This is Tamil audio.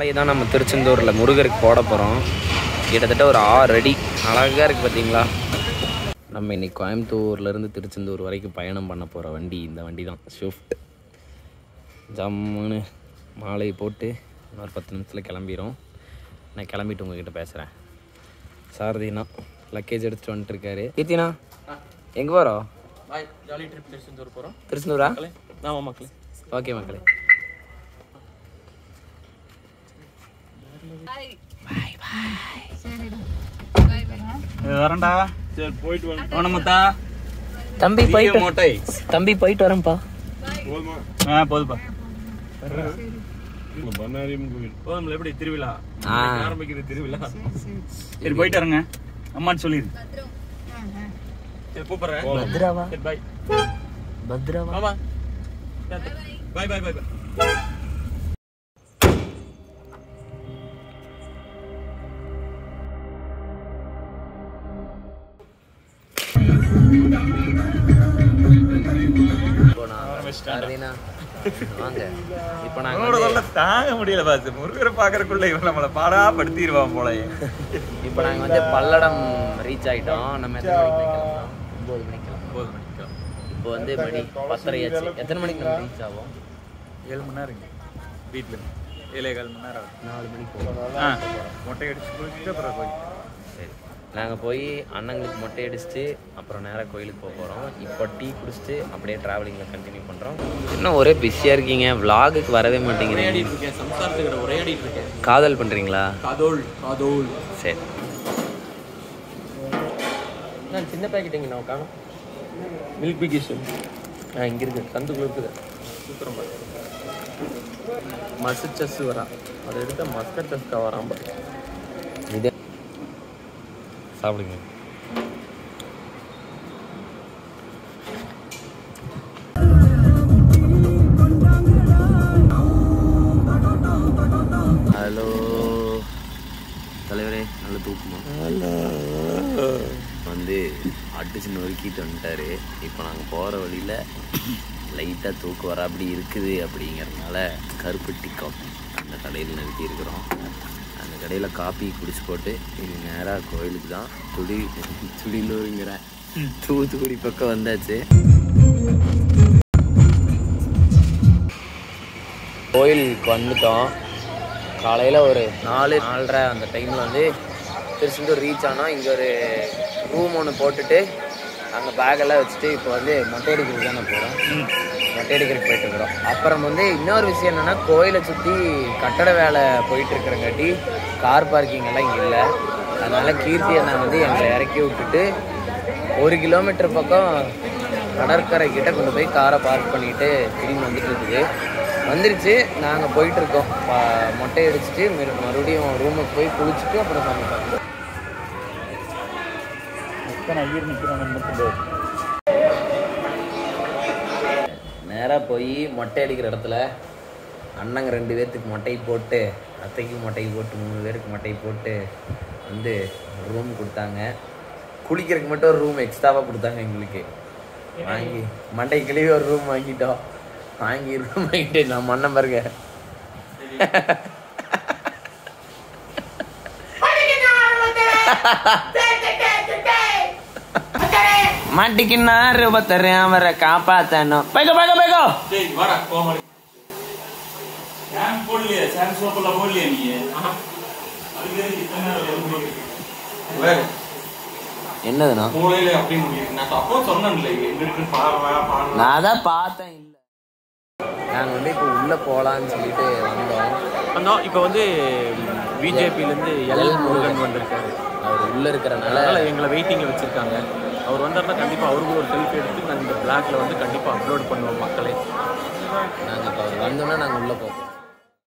மாலை தான் நம்ம திருச்செந்தூரில் முருகருக்கு போட போகிறோம். கிட்டத்தட்ட ஒரு 6 அடி அழகாக இருக்குது பார்த்தீங்களா. நம்ம இன்றைக்கி கோயம்புத்தூர்லேருந்து திருச்செந்தூர் வரைக்கும் பயணம் பண்ண போகிற வண்டி இந்த வண்டி தான், ஸ்விஃப்ட். ஜம்முன்னு மாலை போட்டு இன்னொரு 10 நிமிஷத்தில் கிளம்பிடும். நான் கிளம்பிட்டு உங்ககிட்ட பேசுகிறேன். சாரதினா லக்கேஜ் எடுத்துகிட்டு வந்துட்டுருக்காரு. கீர்த்தினா எங்கே போகிறோம்? பாய், ஜாலி ட்ரிப் திருச்செந்தூர் போகிறோம். திருச்செந்தூரா? ஆமாம் மக்களே. ஓகே மக்களே. வரேன்டா. சரி போயிட்டு வரணும்டா. தம்பி போயிட்டு வரேன்ப்பா. போதுப்பா. போதும்ல, எப்படி திருவிழா ஆரம்பிக்கிறது? திருவிழா சரி போயிட்டு வரேங்க. அம்மான்னு சொல்லிடு. சரி கூப்பிடுறேன். பத்ராவா? பாய். பத்ராவா? ஆமா. பாய் பாய் பாய். வாங்க. இப்போ நாங்கள் தாங்க முடியல பாத்து, முருகரை பார்க்கறதுக்குள்ள இவன் நம்மளை பாடா படுத்திடுவான் போல. இப்போ நாங்கள் வந்து பல்லடம் ரீச் ஆகிட்டோம். நம்ம எத்தனை மணிக்கு கிளம்புறோம்? 9 மணிக்கு கிளம்புறோம். இப்போ வந்து மணி 10:30 ஆச்சு. எத்தனை மணிக்கு நம்ம ரீச் ஆகும்? 7 மணி நேரம் வீட்டில் 7-4 மணி நேரம். 4 மணிக்கு போகிறோம். மொட்டை அடிச்சு குளிச்சுட்டு அப்புறம் போய் சரி, நாங்கள் போய் அண்ணங்களுக்கு மொட்டை அடிச்சுட்டு அப்புறம் நேராக கோயிலுக்கு போக போகிறோம். இப்போ டீ குடிச்சிட்டு அப்படியே ட்ராவலிங்கில் கண்டினியூ பண்ணுறோம். இன்னும் ஒரே பிஸியாக இருக்கீங்க, விலாகுக்கு வரவே மாட்டேங்கிறீங்க. சம்சாரத்துக்கிட்ட உரையாடிட்டு இருக்கேன். காதல் பண்ணுறீங்களா? காதோல் காதோல். சரி, நான் சின்ன பேக்கெட் இங்கே நான் காணும். மில்க் பிகேஷன் இங்கே இருக்குது, சந்துக்குள்ள இருக்குது. சூத்திரம் பாரு, மசு செஸ் வரா. அதை எடுத்தால் மஸ்கட் செஸ்க்காக வரான் பாரு. இதே சாப்பிடுங்க. ஹலோ தலைவரே, நல்ல தூக்குமா? வந்து அடிச்சு நொறுக்கிட்டு வந்துட்டாரு. இப்போ நாங்கள் போகிற வழியில் லைட்டாக தூக்கு வர அப்படி இருக்குது. அப்படிங்கிறதுனால கருப்பட்டி காஃபி அந்த கடையில் நிறுத்தி இருக்கிறோம். அந்த கடையில் காப்பி குடிச்சு போட்டு இது நேராக கோயிலுக்கு தான். துடிலூருங்கிற தூத்துக்குடி பக்கம் வந்தாச்சு. கோயிலுக்கு வந்துட்டோம். காலையில் ஒரு 4-4:30 அந்த டைமில் வந்து திருச்செந்தூர் ரீச் ஆனால் இங்கே ஒரு ரூம் ஒன்று போட்டுட்டு அங்கே பேக்கெல்லாம் வச்சுட்டு இப்போ வந்து மொட்டை அடிக்கிறதுக்கு தானே போகிறோம். மொட்டை அடிக்கிறதுக்கு போயிட்டுருக்குறோம். அப்புறம் வந்து இன்னொரு விஷயம் என்னென்னா, கோயிலை சுற்றி கட்டட வேலை போயிட்டுருக்கிறங்காட்டி கார் பார்க்கிங் எல்லாம் இங்கே இல்லை. அதனால் கீர்த்தி அண்ணா வந்து எங்களை இறக்கி விட்டுட்டு 1 கிலோமீட்டர் பக்கம் கடற்கரை கிட்டே கொண்டு போய் காரை பார்க் பண்ணிவிட்டு திரும்பி வந்துட்டு இருக்குது. வந்துருச்சு, நாங்கள் போயிட்டுருக்கோம். மொட்டை அடிச்சுட்டு மறுபடியும் ரூமுக்கு போய் குளிச்சுட்டு அப்புறம் சமைப்போம். நேராக போய் மொட்டை அடிக்கிற இடத்துல அண்ணங்க 2 பேர்த்துக்கு மொட்டை போட்டு, அத்தைக்கு மொட்டை போட்டு, 3 பேருக்கு மொட்டை போட்டு வந்து ரூம் கொடுத்தாங்க. குளிக்கிறதுக்கு மட்டும் ஒரு ரூம் எக்ஸ்ட்ராவாக கொடுத்தாங்க எங்களுக்கு. வாங்கி மண்டை கிளவி ஒரு ரூம் வாங்கிட்டோம். ரூம் வாங்கிட்டு நான் மண்ண பாருங்க. மாட்டிக்கின்னா ரூபத்தரு அவரை காப்பாத்தணும். பைக்கோ பைக்கோ பைக்கோ. என்னதுண்ணா? நான் தான் பார்த்தேன். இல்லை, நாங்கள் வந்து இப்போ உள்ளே போகலான்னு சொல்லிட்டு வந்தோம். இப்போ வந்து பிஜேபியிலேருந்து எல் முருகன் வந்திருக்காரு. அவர் உள்ளே இருக்கிறனால எங்களை வெயிட்டிங்கில் வச்சுருக்காங்க. அவர் வந்தாருன்னா கண்டிப்பாக அவருக்கு ஒரு செல்ஃபி எடுத்து நாங்கள் இந்த பிளாக்ல வந்து கண்டிப்பாக அப்லோட் பண்ணுவோம் மக்களே. நாங்கள் இப்போ அவர் வந்தோன்னா நாங்கள் உள்ளே போவோம்.